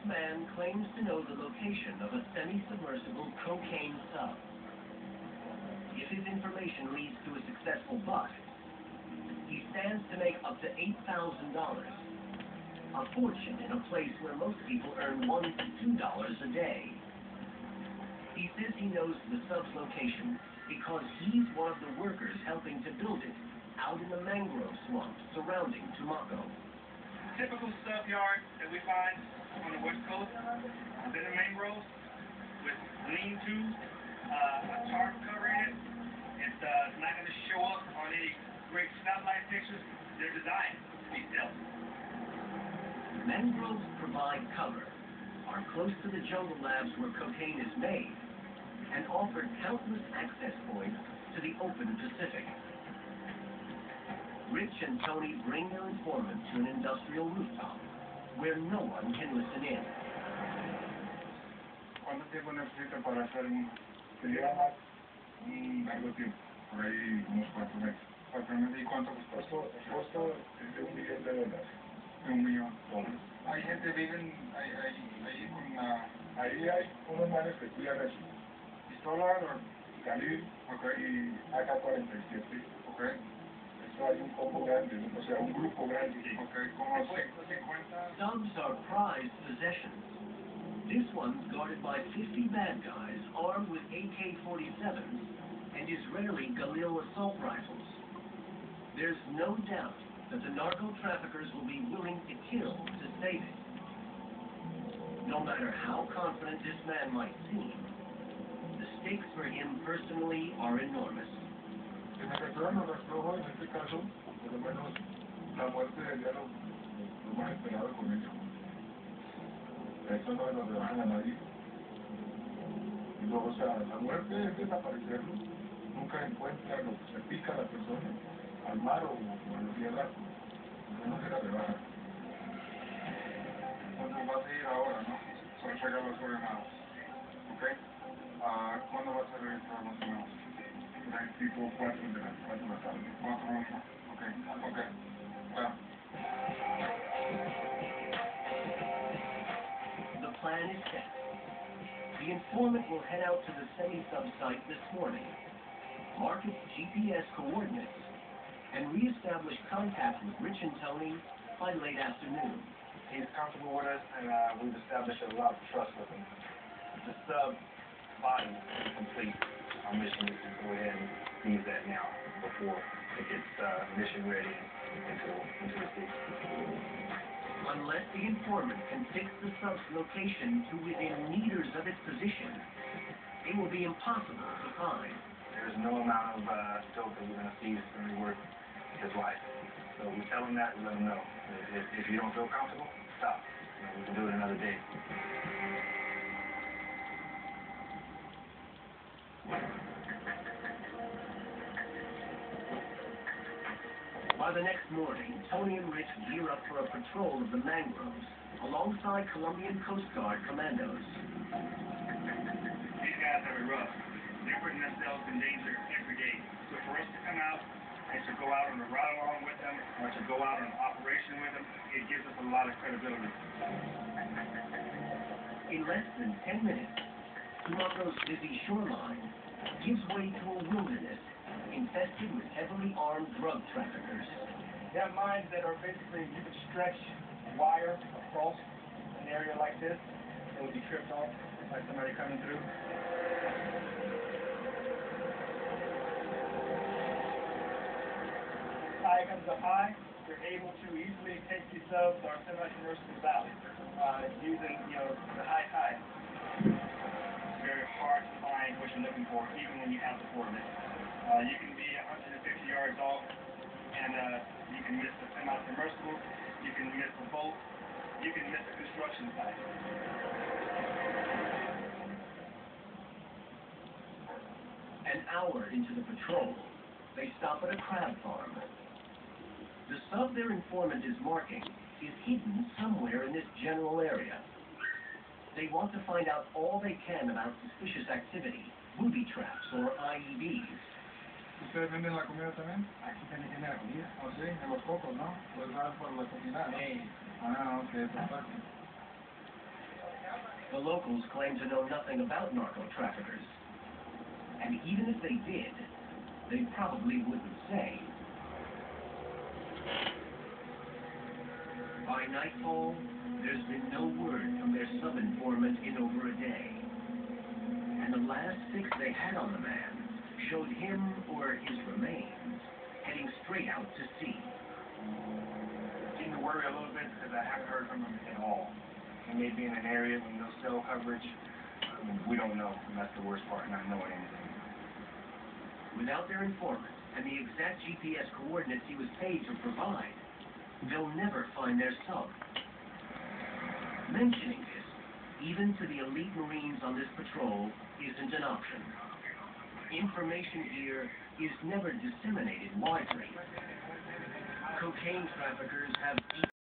man claims to know the location of a semi-submersible cocaine sub. If his information leads to a successful bust, he stands to make up to $8,000. A fortune in a place where most people earn $1 to $2 a day. He says he knows the sub's location because he's one of the workers helping to build it out in the mangrove swamp surrounding Tumaco. Typical sub yard that we find on the West Coast is in the mangroves with lean-tos, a tarp covering it. It's not going to show up on any great stoplight pictures. They're designed to be stealth. Mangroves provide cover, are close to the jungle labs where cocaine is made, and offer countless access points to the open Pacific. Rich and Tony bring their informant to an industrial rooftop where no one can listen in. ¿Cuánto tiempo necesita para hacer un... Sería un largo tiempo, por ahí unos 4 meses. 4 meses? ¿Y cuánto costó? El costo es de $1 millón. De $1 millón. Hay gente viven ahí con la... Ahí hay unos manes que cuidan eso. ¿Pistola o...? Calibre, y AK-47. Okay. Eso hay un combo grande, o sea, un grupo grande. Okay. ¿Cómo se encuentra? Subs are prized possessions. This one's guarded by 50 bad guys armed with AK-47s and Israeli Galil assault rifles. There's no doubt that the narco-traffickers will be willing to kill to save it. No matter how confident this man might seem, the stakes for him personally are enormous. En el restaurante nos rastreó, en este caso, por lo menos la muerte sería lo más esperado con ello. Eso no lo rebajan a nadie. Y luego, o sea, la muerte es desaparecerlo. Nunca encuentra lo que se pica a la persona, al mar o a la tierra. No se la rebaja. ¿Cuándo vas a ir ahora, no? Para entregar las coordenadas. ¿Ok? ¿Cuándo vas a regresar más o menos? Tipo 4 de la tarde. 4 horas. Ok. Claro. The plan is set. The informant will head out to the semi-sub site this morning, mark its GPS coordinates, and re-establish contact with Rich and Tony by late afternoon. He's comfortable with us, and we've established a lot of trust with him. The sub body is complete. Our mission is to go ahead and use that now before it gets mission ready into the sea. Unless the informant can fix the sub's location to within meters of its position, it will be impossible to find. There's no amount of dope that we're going to see that's going to be worth his life. So we tell him that, we let him know. If you don't feel comfortable, stop. We can do it another day. By the next morning, Tony and Rich gear up for a patrol of the mangroves alongside Colombian Coast Guard commandos. These guys have it rough. They're putting themselves in danger every day. So for us to come out and to go out on a ride along with them or to go out on an operation with them, it gives us a lot of credibility. In less than 10 minutes, Tumaco's busy shoreline gives way to a wilderness infested with heavily armed drug traffickers. They have mines that are basically, you could stretch wire across an area like this. It would be tripped off by somebody coming through. Tide comes up high, you're able to easily take these subs or semi-submersibles out using, the high tide. It's very hard to find what you're looking for, even when you have the coordinates. You can be 150 yards off, and you can miss the semi-submersible, you can miss the boat, you can miss the construction site. An hour into the patrol, they stop at a crab farm. The sub their informant is marking is hidden somewhere in this general area. They want to find out all they can about suspicious activity, booby traps, or IEDs. ¿Ustedes venden la comida también? Aquí también tiene la comida. ¿O sí? En los cocos, ¿no? Pues van por la comida, ¿no? Sí. Ah, ok, perfecto. The locals claim to know nothing about narco-traffickers. And even if they did, they probably wouldn't say. By nightfall, there's been no word from their sub-informant in over a day. And the last fix they had on the man showed him or his remains heading straight out to sea. Getting to worry a little bit because I haven't heard from him at all. He may be in an area with no cell coverage. We don't know, and that's the worst part, not knowing anything. Without their informant and the exact GPS coordinates he was paid to provide, they'll never find their sub. Mentioning this, even to the elite Marines on this patrol, isn't an option. Information here is never disseminated widely. Cocaine traffickers have